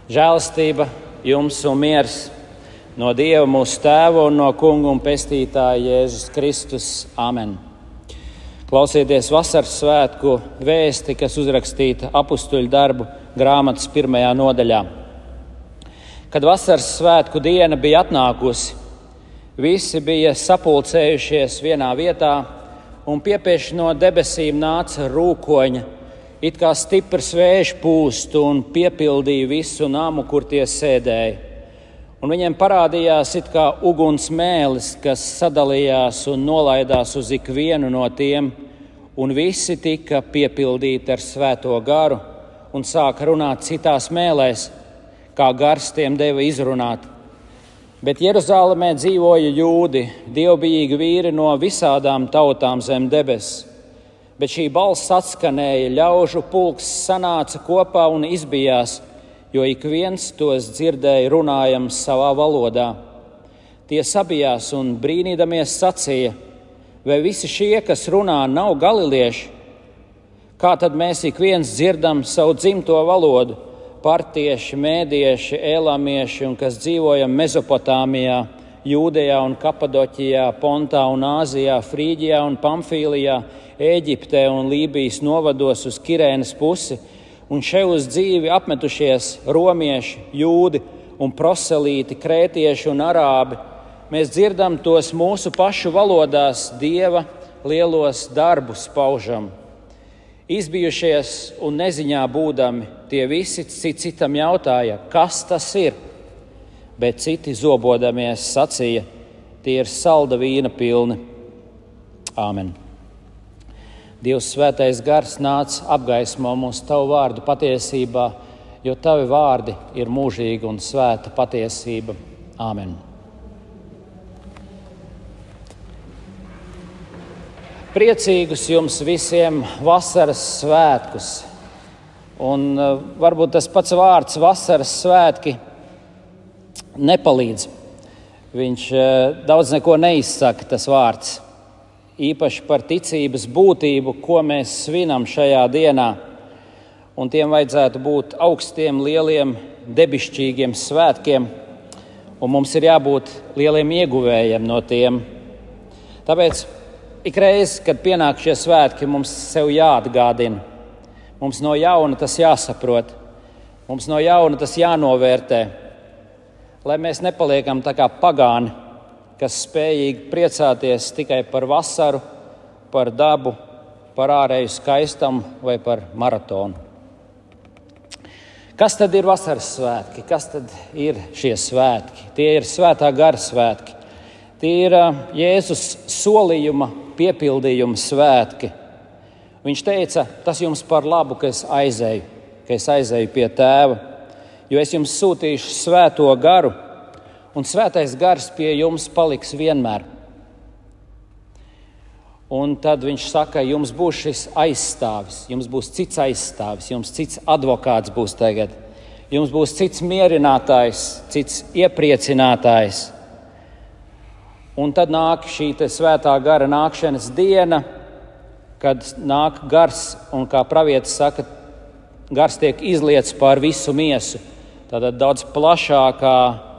Žēlastība jums un miers no Dieva mūsu Tēva un no Kunga un Pestītāja Jēzus Kristus. Amen. Klausieties vasaras svētku vēsti, kas uzrakstīta Apustuļu darbu grāmatas 1. nodaļā. Kad vasaras svētku diena bija atnākusi, visi bija sapulcējušies vienā vietā, un piepieši no debesīm nāca rūkoņa, it kā stiprs vējš pūstu un piepildīja visu namu, kur tie sēdēja. Un viņiem parādījās it kā uguns mēlis, kas sadalījās un nolaidās uz ikvienu no tiem, un visi tika piepildīti ar Svēto garu un sāka runāt citās mēlēs, kā gars tiem deva izrunāt. Bet Jeruzalemē dzīvoja jūdi, dievbijīgi vīri no visādām tautām zem debesis. Bet šī balss atskanēja, ļaužu pulks sanāca kopā un izbijās, jo ik viens tos dzirdēja runājams savā valodā. Tie sabijās un brīnīdamies sacīja: vai visi šie, kas runā, nav galilieši? Kā tad mēs ik viens dzirdam savu dzimto valodu? Partieši, mēdieši, elamieši un kas dzīvojam Mezopotāmijā, Jūdejā un Kapadoķijā, Pontā un Āzijā, Frīģijā un Pamfīlijā, Ēģiptē un Lībijas novados uz Kirēnas pusi, un še uz dzīvi apmetušies romieši, jūdi un proselīti, krētieši un arābi. Mēs dzirdam tos mūsu pašu valodās Dieva lielos darbus paužam. Izbijušies un neziņā būdami, tie visi citam jautāja, kas tas ir? Bet citi zobodamies sacīja, tie ir salda vīna pilni. Āmen. Dievs svētais gars nāc apgaismo mūsu tavu vārdu patiesībā, jo tavi vārdi ir mūžīga un svēta patiesība. Āmen. Priecīgus jums visiem vasaras svētkus. Un varbūt tas pats vārds vasaras svētki nepalīdz. Viņš daudz neko neizsaka, tas vārds. Īpaši par ticības būtību, ko mēs svinam šajā dienā. Un tiem vajadzētu būt augstiem, lieliem, debišķīgiem svētkiem. Un mums ir jābūt lieliem ieguvējiem no tiem. Tāpēc ikreiz, kad pienāk šie svētki, mums sev jāatgādina. Mums no jauna tas jāsaprot. Mums no jauna tas jānovērtē. Lai mēs nepaliekam tā kā pagāni, kas spējīgi priecāties tikai par vasaru, par dabu, par ārēju skaistumu vai par maratonu. Kas tad ir vasaras svētki? Kas tad ir šie svētki? Tie ir Svētā gara svētki. Tie ir Jēzus solījuma piepildījuma svētki. Viņš teica, tas jums par labu, ka es aizēju pie Tēva, jo es jums sūtīšu Svēto garu, un Svētais gars pie jums paliks vienmēr. Un tad viņš saka, jums būs šis aizstāvis, jums būs cits aizstāvis, jums cits advokāts būs tagad, jums būs cits mierinātājs, cits iepriecinātājs. Un tad nāk šī Svētā gara nākšanas diena, kad nāk gars, un kā pravietis saka, gars tiek izliets pār visu miesu. Tātad daudz plašākā,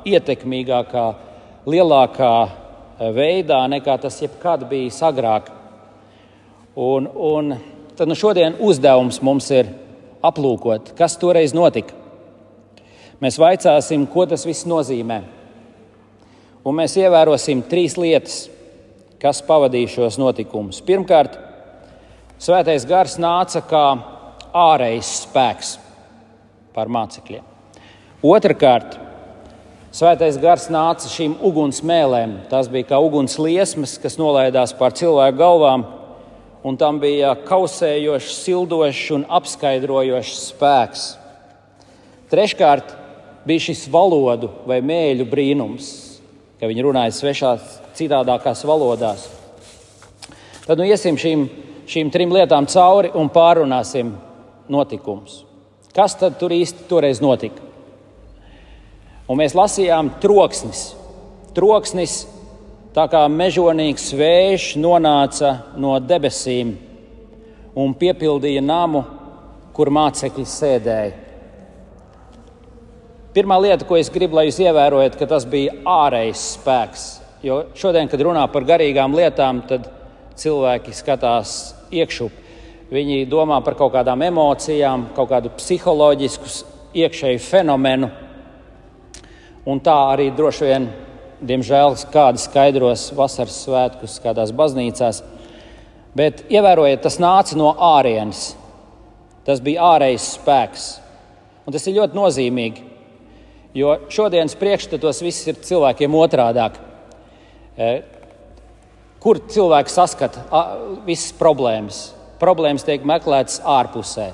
ietekmīgākā, lielākā veidā, nekā tas jebkad bijis agrāk. Un tad šodien uzdevums mums ir aplūkot, kas toreiz notika. Mēs vaicāsim, ko tas viss nozīmē. Un mēs ievērosim 3 lietas, kas pavadīja šos notikumus. Pirmkārt, Svētais gars nāca kā ārējs spēks pār mācekļiem. Otrakārt, Svētais gars nāca šīm uguns mēlēm. Tās bija kā uguns liesmas, kas nolaidās pār cilvēku galvām, un tam bija kausējošs, sildošs un apskaidrojošs spēks. Treškārt, bija šis valodu vai mēļu brīnums, ka viņi runāja svešās, citādākās valodās. Tad iesim šīm 3 lietām cauri un pārunāsim notikumus. Kas tad tur īsti toreiz notika? Un mēs lasījām troksnis. Troksnis, tā kā mežonīgs vējš, nonāca no debesīm un piepildīja namu, kur mācekļi sēdēja. Pirmā lieta, ko es gribu, lai jūs ievērojat, ka tas bija ārējs spēks. Jo šodien, kad runā par garīgām lietām, tad cilvēki skatās iekšup. Viņi domā par kaut kādām emocijām, kaut kādu psiholoģisku iekšēju fenomenu. Un tā arī droši vien, diemžēl, kādi skaidros vasaras svētkus kādās baznīcās. Bet ievērojiet, tas nāca no ārienes. Tas bija ārējs spēks. Un tas ir ļoti nozīmīgi, jo šodienas priekšstatos viss ir cilvēkiem otrādāk. Kur cilvēki saskata visas problēmas? Problēmas tiek meklētas ārpusē.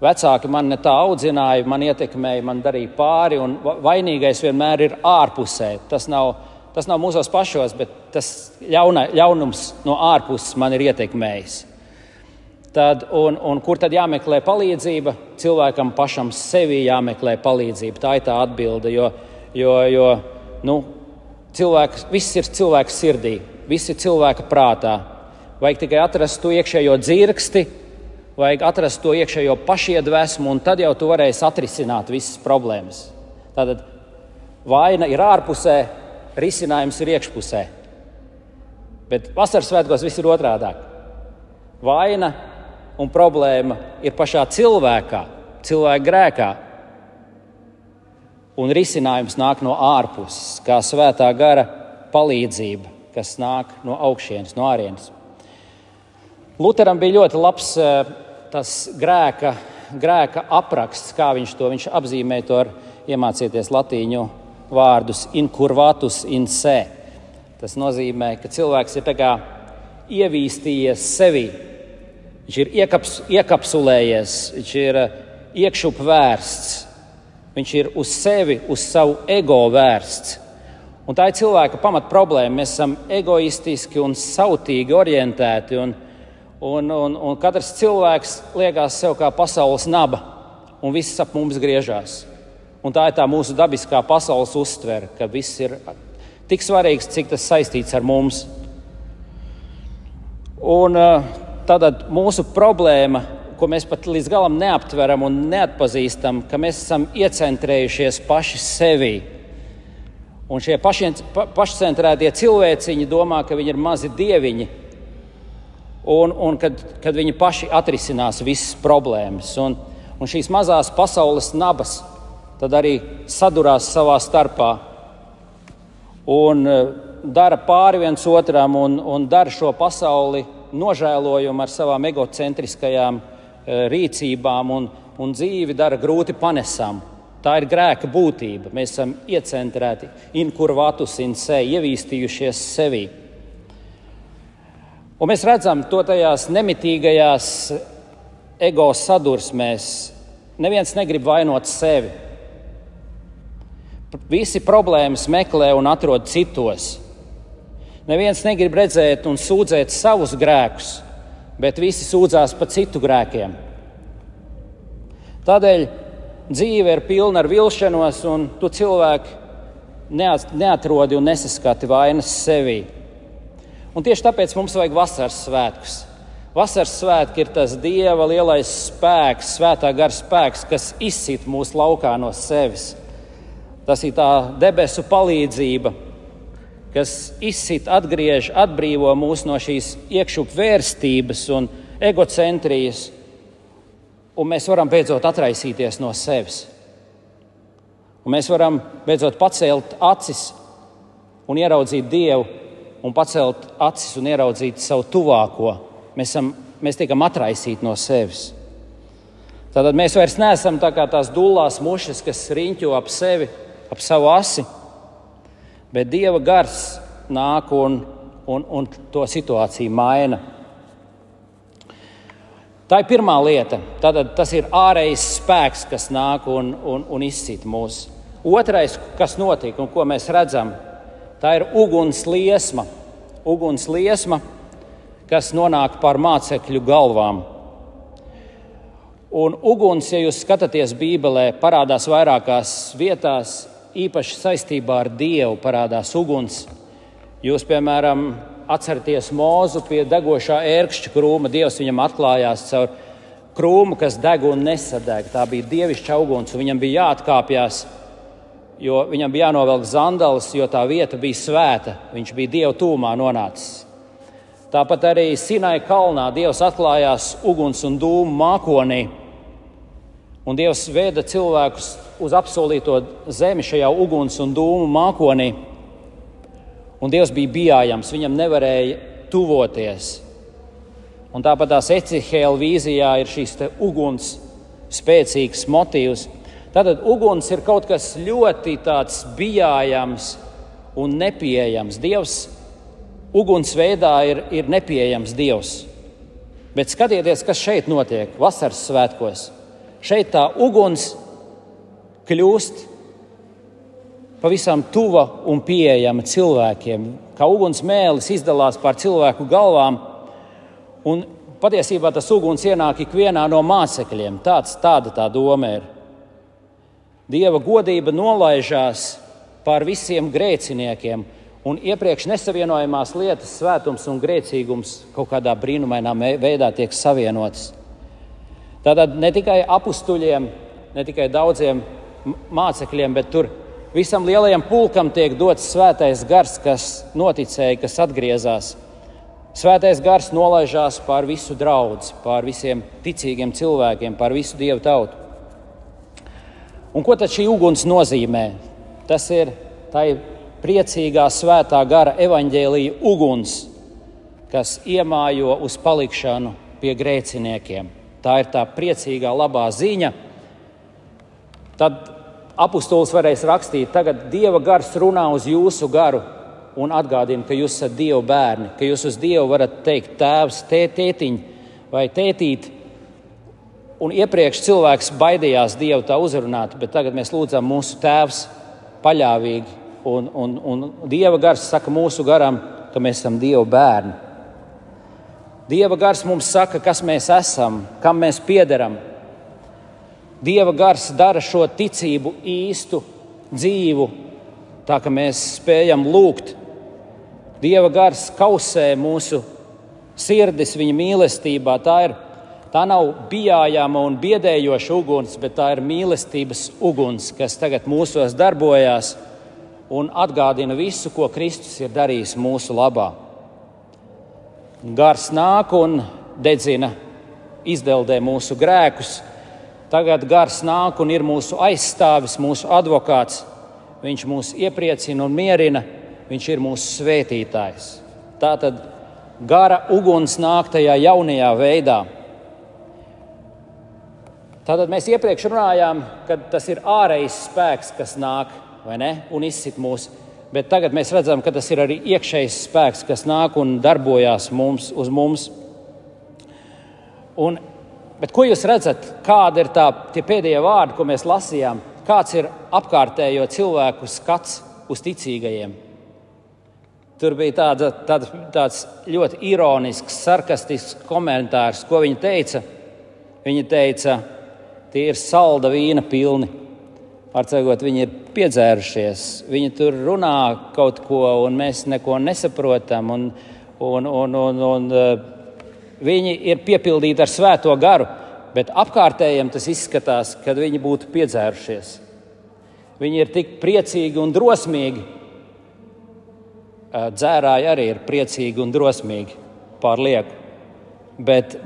Vecāki man ne tā audzināja, man ietekmēja, man darīja pāri, un vainīgais vienmēr ir ārpusē. Tas nav mūsos pašos, bet tas ļaunums no ārpuses man ir ietekmējis. Un kur tad jāmeklē palīdzība? Cilvēkam pašam sevi jāmeklē palīdzība. Tā ir tā atbilde, jo viss ir cilvēka sirdī, viss ir cilvēka prātā. Vajag tikai atrast to iekšējo dzirksti, vajag atrast to iekšējo pašiedvesmu, un tad jau tu varēsi atrisināt visas problēmas. Tātad vaina ir ārpusē, risinājums ir iekšpusē. Bet vasaras svētkos viss ir otrādāk. Vaina un problēma ir pašā cilvēka grēkā. Un risinājums nāk no ārpuses, kā svētā gara palīdzība, kas nāk no augšienes, no ārienes. Luteram bija ļoti labs tas grēka apraksts, kā viņš apzīmē to ar iemācieties latīņu vārdus incurvatus in se. Tas nozīmē, ka cilvēks ir tā kā ievīstījies sevī. Viņš ir iekapsulējies, viņš ir iekšup vērsts. Viņš ir uz sevi, uz savu ego vērsts. Un tā ir cilvēka pamat problēma. Mēs esam egoistiski un sautīgi orientēti, un katrs cilvēks liekas sev kā pasaules naba, un viss ap mums griežās. Un tā ir tā mūsu dabiskā pasaules uztvere, ka viss ir tik svarīgs, cik tas saistīts ar mums. Un tad mūsu problēma, ko mēs pat līdz galam neaptveram un neatpazīstam, ka mēs esam iecentrējušies paši sevī. Un šie pašcentrētie cilvēciņi domā, ka viņi ir mazi dieviņi, un kad viņi paši atrisinās visas problēmas. Un šīs mazās pasaules nabas tad arī sadurās savā starpā un dara pāri viens otram un dara šo pasauli nožēlojumu ar savām egocentriskajām rīcībām un dzīvi dara grūti panesam. Tā ir grēka būtība. Mēs esam iecentrēti, incurvatus in se, ievīstījušies sevī. Un mēs redzam to tajās nemitīgajās ego sadursmēs. Neviens negrib vainot sevi. Visi problēmas meklē un atrod citos. Neviens negrib redzēt un sūdzēt savus grēkus, bet visi sūdzās par citu grēkiem. Tādēļ dzīve ir pilna ar vilšanos, un tu cilvēki neatrodi un nesaskati vainas sevī. Un tieši tāpēc mums vajag vasaras svētkus. Vasaras svētki ir tas Dieva lielais spēks, svētā gara spēks, kas izsit mūs laukā no sevis. Tas ir tā debesu palīdzība, kas izsit, atgriež, atbrīvo mūs no šīs iekšup vērstības un egocentrijas, un mēs varam beidzot atraisīties no sevis. Un mēs varam beidzot pacelt acis un ieraudzīt Dievu, un pacelt acis un ieraudzīt savu tuvāko. Mēs tiekam atraisīti no sevis. Tātad mēs vairs neesam tā kā tās dullās mušas, kas riņķo ap sevi, ap savu asi, bet Dieva gars nāk un to situāciju maina. Tā ir pirmā lieta. Tātad tas ir ārējais spēks, kas nāk un izsit mūs. Otrais, kas notika un ko mēs redzam, tā ir uguns liesma. Uguns liesma, kas nonāk pār mācekļu galvām. Un uguns, ja jūs skatāties Bībelē, parādās vairākās vietās, īpaši saistībā ar Dievu parādās uguns. Jūs, piemēram, atceraties Mūzu pie degošā ērkšķa krūma. Dievs viņam atklājās caur krūmu, kas deg un nesadeg. Tā bija dievišķa uguns, un viņam bija jāatkāpjas, jo viņam bija jānovelk zandalis, jo tā vieta bija svēta. Viņš bija Dieva tūmā nonācis. Tāpat arī Sinai kalnā Dievs atklājās uguns un dūmu mākonī, un Dievs veda cilvēkus uz apsolīto zemi šajā uguns un dūmu mākonī, un Dievs bija bijājams, viņam nevarēja tuvoties. Un tāpat tās Ecihēla vīzijā ir šīs te uguns spēcīgs motīvs. Tātad uguns ir kaut kas ļoti tāds bijājams un nepieejams. Dievs uguns veidā ir nepieejams Dievs. Bet skatieties, kas šeit notiek vasaras svētkos. Šeit tā uguns kļūst pavisam tuva un pieejama cilvēkiem. Kā uguns mēlis izdalās pār cilvēku galvām, un patiesībā tas uguns ienāk ikvienā no mācekļiem. Tāda tā doma ir. Dieva godība nolaižās pār visiem grēciniekiem, un iepriekš nesavienojamās lietas, svētums un grēcīgums kaut kādā brīnumainā veidā tiek savienotas. Tātad ne tikai apustuļiem, ne tikai daudziem mācekļiem, bet tur visam lielajam pulkam tiek dots svētais gars, kas noticēja, kas atgriezās. Svētais gars nolaižās pār visu draudzi, pār visiem ticīgiem cilvēkiem, pār visu Dievu tautu. Un ko tad šī uguns nozīmē? Tas ir tai priecīgā svētā gara evaņģēlija uguns, kas iemājo uz palikšanu pie grēciniekiem. Tā ir tā priecīgā labā ziņa. Tad apustulis varēs rakstīt, tagad Dieva gars runā uz jūsu garu un atgādina, ka jūs esat Dieva bērni, ka jūs uz Dievu varat teikt tēvs, tētiņ vai tētīt. Un iepriekš cilvēks baidījās Dievu tā uzrunāt, bet tagad mēs lūdzam mūsu tēvs paļāvīgi. Un Dieva gars saka mūsu garam, ka mēs esam Dieva bērni. Dieva gars mums saka, kas mēs esam, kam mēs piederam. Dieva gars dara šo ticību īstu, dzīvu, tā ka mēs spējam lūgt. Dieva gars kausē mūsu sirdis viņa mīlestībā. Tā nav bijājama un biedējoša uguns, bet tā ir mīlestības uguns, kas tagad mūsos darbojās un atgādina visu, ko Kristus ir darījis mūsu labā. Gars nāk un dedzina, izdeldē mūsu grēkus. Tagad gars nāk un ir mūsu aizstāvis, mūsu advokāts. Viņš mūs iepriecina un mierina, viņš ir mūsu svētītājs. Tātad gara uguns nāk tajā jaunajā veidā. Tātad mēs iepriekš runājām, ka tas ir ārējs spēks, kas nāk, vai ne, un izsit mūs. Bet tagad mēs redzam, ka tas ir arī iekšējs spēks, kas nāk un darbojās uz mums. Bet ko jūs redzat, kāda ir tie pēdējie vārdi, ko mēs lasījām? Kāds ir apkārtējo cilvēku skats uz ticīgajiem? Tur bija tāds ļoti ironisks, sarkastisks komentārs, ko viņi teica. Viņi teica, tie ir salda vīna pilni. Arcēgot, viņi ir piedzērušies, viņi tur runā kaut ko, un mēs neko nesaprotam, un viņi ir piepildīti ar svēto garu, bet apkārtējiem tas izskatās, kad viņi būtu piedzērušies. Viņi ir tik priecīgi un drosmīgi. Dzērāji arī ir priecīgi un drosmīgi, pārlieku, bet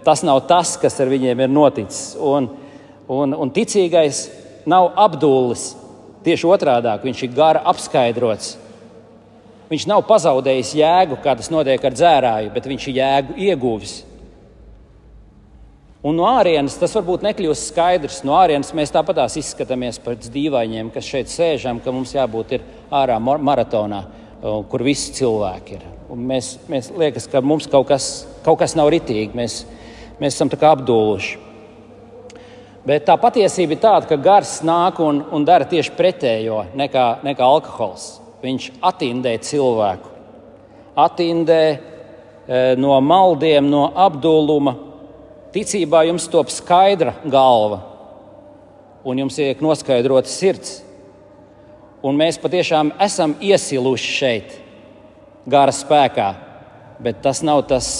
tas nav tas, kas ar viņiem ir noticis. Un ticīgais nav apdullis, tieši otrādāk, viņš ir gara apskaidrots. Viņš nav pazaudējis jēgu, kā tas notiek ar dzērāju, bet viņš ir jēgu ieguvis. Un no ārienes tas varbūt nekļūst skaidrs. No ārienes mēs tāpatās izskatāmies pēc dīvainiem, kas šeit sēžam, ka mums jābūt ir ārā maratonā, kur visi cilvēki ir. Un mēs liekas, ka mums kaut kas nav ritīgi, mēs esam tā kā apdulluši. Bet tā patiesība ir tāda, ka gars nāk un dara tieši pretējo nekā alkohols. Viņš atindē cilvēku. Atindē no maldiem, no apdulluma. Ticībā jums top skaidra galva un jums tiek noskaidrota sirds. Un mēs patiešām esam iesiluši šeit gara spēkā, bet tas nav tas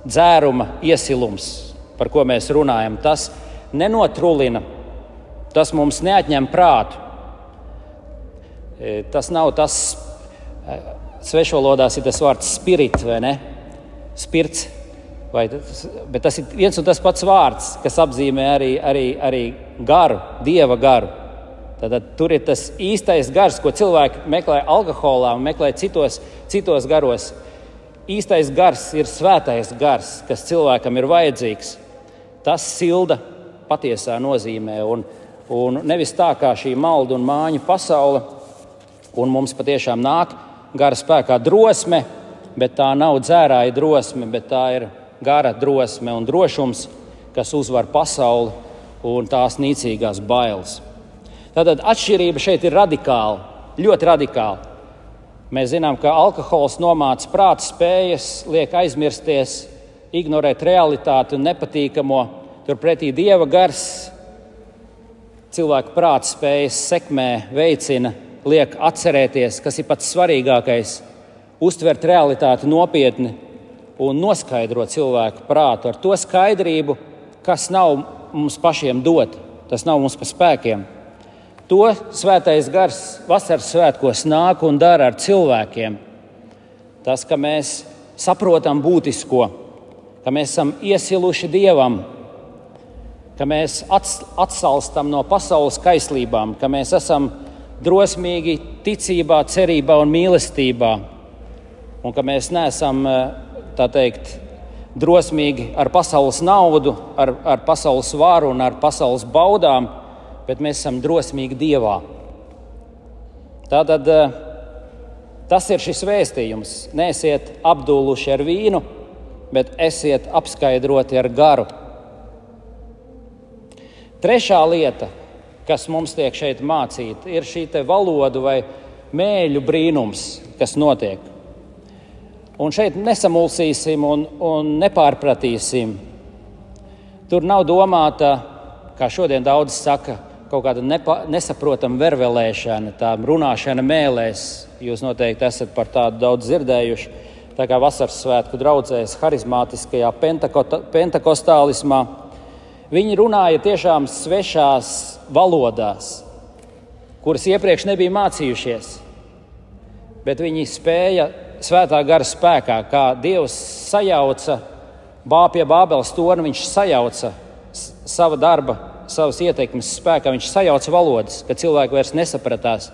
dzēruma iesilums. par ko mēs runājam, tas nenotrulina, tas mums neatņem prātu. Tas nav tas, svešvalodās ir tas vārds spirit, vai ne? Spirts. Bet tas ir viens un tas pats vārds, kas apzīmē arī garu, Dieva garu. Tātad tur ir tas īstais gars, ko cilvēki meklē alkoholā un meklē citos garos. Īstais gars ir svētais gars, kas cilvēkam ir vajadzīgs. Tas silda patiesā nozīmē un nevis tā kā šī maldu un māņu pasaule, un mums patiešām nāk gara spēkā drosme, bet tā nav dzērāja drosme, bet tā ir gara drosme un drošums, kas uzvar pasauli un tās nīcīgās bailes. Tātad atšķirība šeit ir radikāla, ļoti radikāla. Mēs zinām, ka alkohols nomāca prāta spējas, liek aizmirsties, ignorēt realitāti un nepatīkamo. Turpretī Dieva gars cilvēku prāta spējas sekmē, veicina, liek atcerēties, kas ir pats svarīgākais, uztvert realitāti nopietni un noskaidrot cilvēku prātu ar to skaidrību, kas nav mums pašiem dot, tas nav mums pa spēkiem. To svētais gars vasaras svētkos nāk un dara ar cilvēkiem. Tas, ka mēs saprotam būtisko, ka mēs esam iesiluši Dievam, ka mēs atsalstam no pasaules kaislībām, ka mēs esam drosmīgi ticībā, cerībā un mīlestībā, un ka mēs neesam, tā teikt, drosmīgi ar pasaules naudu, ar pasaules varu un ar pasaules baudām, bet mēs esam drosmīgi Dievā. Tātad tas ir šis vēstījums. Neesiet apdūluši ar vīnu, bet esiet apskaidroti ar garu. Trešā lieta, kas mums tiek šeit mācīta, ir šī te valodu vai mēļu brīnums, kas notiek. Un šeit nesamulsīsim un nepārpratīsim. Tur nav domāta, kā šodien daudz saka, kaut kāda nesaprotama vervelēšana, tā runāšana mēlēs. Jūs noteikti esat par tādu daudz dzirdējuši. Tā kā vasaras svētku draudzēs harizmātiskajā pentakostālismā. Viņi runāja tiešām svešās valodās, kuras iepriekš nebija mācījušies. Bet viņi spēja svētā gara spēkā, kā Dievs sajauca pie Bābeles torņa, viņš sajauca sava darba, savas ietekmes spēkā, viņš sajauca valodas, ka cilvēki vairs nesapratās.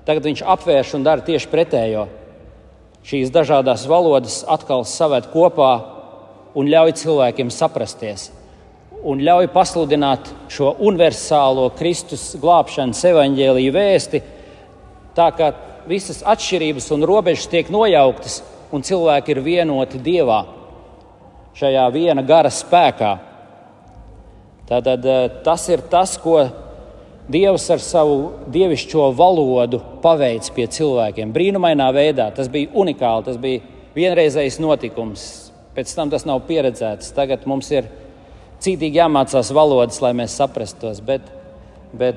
Tagad viņš apvērš un dara tieši pretējo. Šīs dažādās valodas atkal savērt kopā un ļauj cilvēkiem saprasties. Un ļauj pasludināt šo universālo Kristus glābšanas evaņģēliju vēsti, tā kā visas atšķirības un robežas tiek nojauktas un cilvēki ir vienoti Dievā, šajā viena gara spēkā. Tātad tas ir tas, ko Dievs ar savu dievišķo valodu paveic pie cilvēkiem. Brīnumainā veidā. Tas bija unikāli, tas bija vienreizējs notikums. Pēc tam tas nav pieredzēts. Tagad mums ir cītīgi jāmācās valodas, lai mēs saprastos. Bet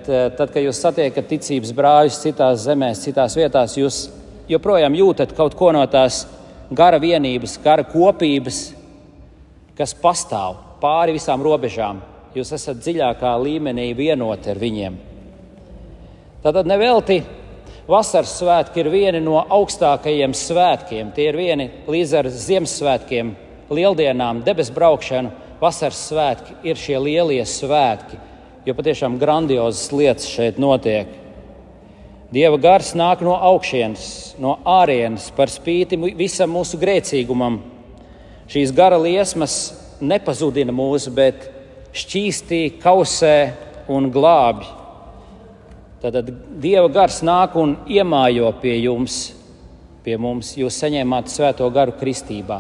tad, kad jūs satiekat ticības brāļus citās zemēs, citās vietās, jūs joprojām jūtat kaut ko no tās gara vienības, gara kopības, kas pastāv pāri visām robežām. Jūs esat dziļākā līmenī vienoti ar viņiem. Tātad nevelti vasaras svētki ir vieni no augstākajiem svētkiem. Tie ir vieni līdz ar Ziemassvētkiem, lieldienām, debes braukšanu. Vasaras svētki ir šie lielie svētki, jo patiešām grandiozas lietas šeit notiek. Dieva gars nāk no augšienes, no ārienes, par spīti visam mūsu grēcīgumam. Šīs gara liesmas nepazudina mūsu, bet šķīstī, kausē un glābj. Tātad Dieva gars nāk un iemājo pie mums. Jūs saņēmāt svēto garu kristībā.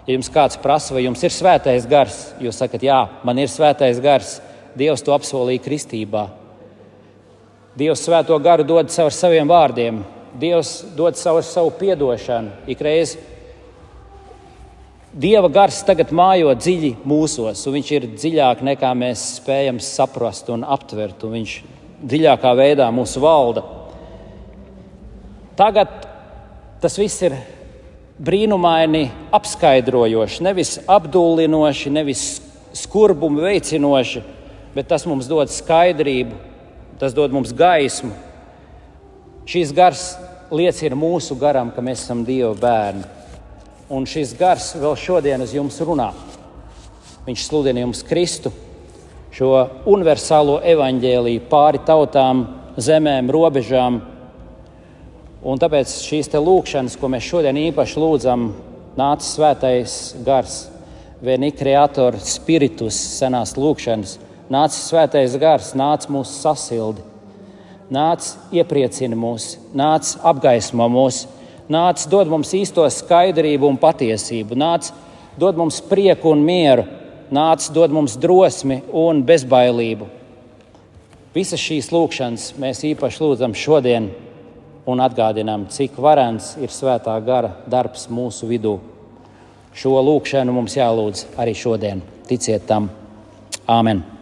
Ja jums kāds prasa, vai jums ir svētais gars, jūs sakat, jā, man ir svētais gars. Dievs to apsolīja kristībā. Dievs svēto garu dod caur saviem vārdiem. Dievs dod caur savu piedošanu. Ikreiz Dieva gars tagad mājo dziļi mūsos, un viņš ir dziļāk nekā mēs spējam saprast un aptvert, un viņš dziļākā veidā mūs valda. Tagad tas viss ir brīnumaini apskaidrojoši, nevis apdullinoši, nevis skurbumu veicinoši, bet tas mums dod skaidrību, tas dod mums gaismu. Šīs gars liecina mūsu garam, ka mēs esam Dieva bērni. Un šis gars vēl šodien uz jums runā. Viņš sludina jums Kristu, šo universālo evaņģēliju pāri tautām, zemēm, robežām. Un tāpēc šīs te lūkšanas, ko mēs šodien īpaši lūdzam, nāc svētais gars, veni creator spiritus, senās lūkšanas, nāc svētais gars, nāc mūs sasildi, nāc iepriecina mūs, nāc apgaismo mūs, nāc dod mums īsto skaidrību un patiesību, nāc dod mums prieku un mieru, nāc dod mums drosmi un bezbailību. Visas šīs lūkšanas mēs īpaši lūdzam šodien un atgādinām, cik varens ir svētā gara darbs mūsu vidū. Šo lūkšanu mums jālūdz arī šodien. Ticiet tam. Āmen.